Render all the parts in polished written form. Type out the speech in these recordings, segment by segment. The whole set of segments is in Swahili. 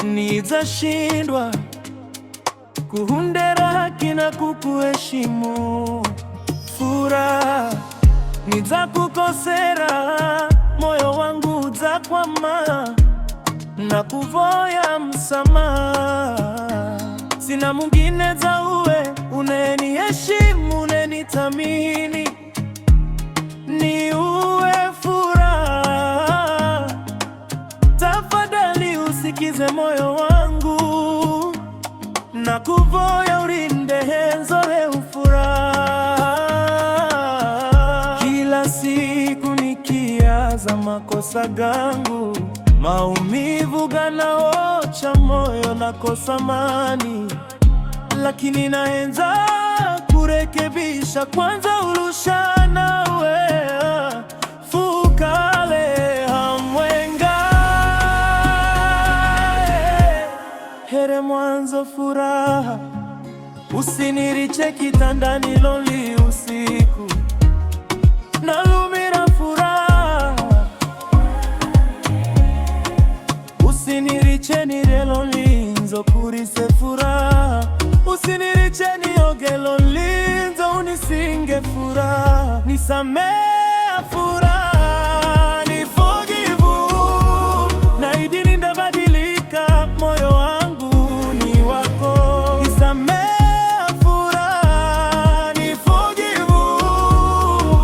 nizashindwa kuhundera haki na kukuheshimu. Furaha nizakukosera, moyo wangu uzakwama na kuvoya msamaha. Sina mwingine zauwe, uneniheshimu, unenithamini, ni uwe furaha. Tafadhali usikize moyo wangu na kuvoya, urinde henzohe ufuraha. Kila siku nikiaza makosa gangu, maumivu ganaocha moyo, nakosa amani, lakini naenza kurekebisha. Kwanza ulusha nawe fukale hamwenga, here mwanzo furaha. Usiniriche kitandani lonely usiku, nalumira furaha. Usiniriche nire lonely nzokurise furaha. Usiniriche nioge lonely nzo unisinge furaha. Nisamea furaha, ni forgive. Naahidi nitabadilika, moyo wangu ni wako. Nisamea furaha, ni forgive.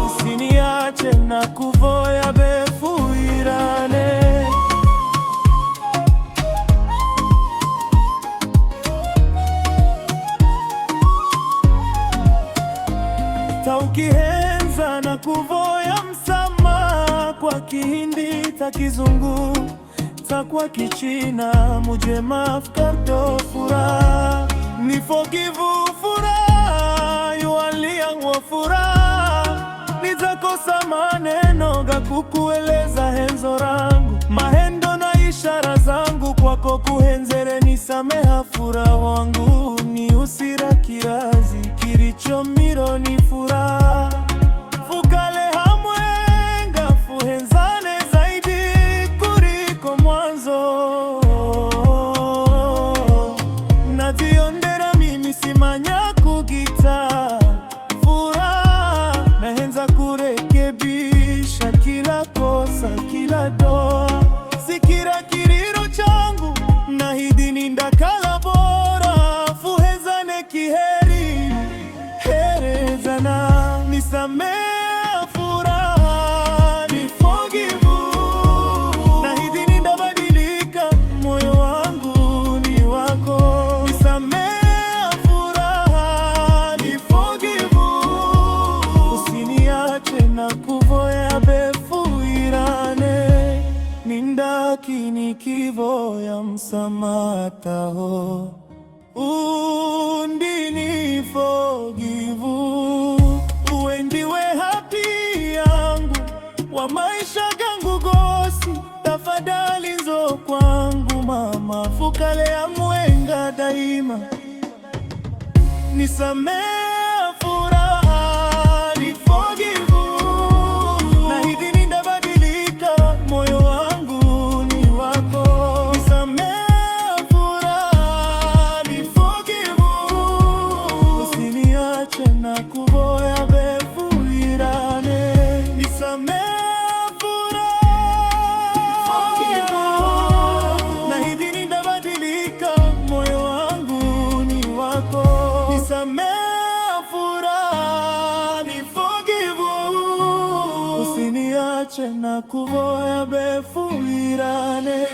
Usiniache na kuvoya befuirane. Taukihenza na kuvoya msamaha, kwa Kihindi ta Kizungu ta kwa Kichina, muje maaf kar do furaha. Ni forgive furaha, yualiangwa furaha. Nizakosa maneno ga kukueleza henzo rangu, mahendo na ishara zangu kwako kuhenzere. Nisameha furaha wangu, ni usira kirazi kirichomiro ni furaha. Fukale hamwenga, fuhenzane zaidi kuliko mwanzo. Najiondera mimi simanya kugita furaha. Nahenza kurekebisha kila kosa, kila doa. Sikira kiriro changu, nahidi nindakala bora. Fuhezane kiheri, herezana. Nisamea furaha, ni forgive. Nahidi nitabadilika, moyo wangu ni wako. Nisamea furaha, ni forgive. Usiniache na kuvoya befuirane. Nindaki nikivoya msamaha taho, undini forgive. Uwe ndiwe happy yangu wa maisha gangu gosi. Tafadhali nzo kwangu mama, fukale ya mwenga daima. Nisamea furaha, ni forgive. Nahidi nitabadilika, moyo wangu ni wako. Nisamea furaha, ni forgive. Usiniache na kuvoya befuirane. Nisamea furaha, nahidi nitabadilika, moyo wangu ni wako. Nisamea furaha, ni forgive. Usiniache na kuvoya befuirane.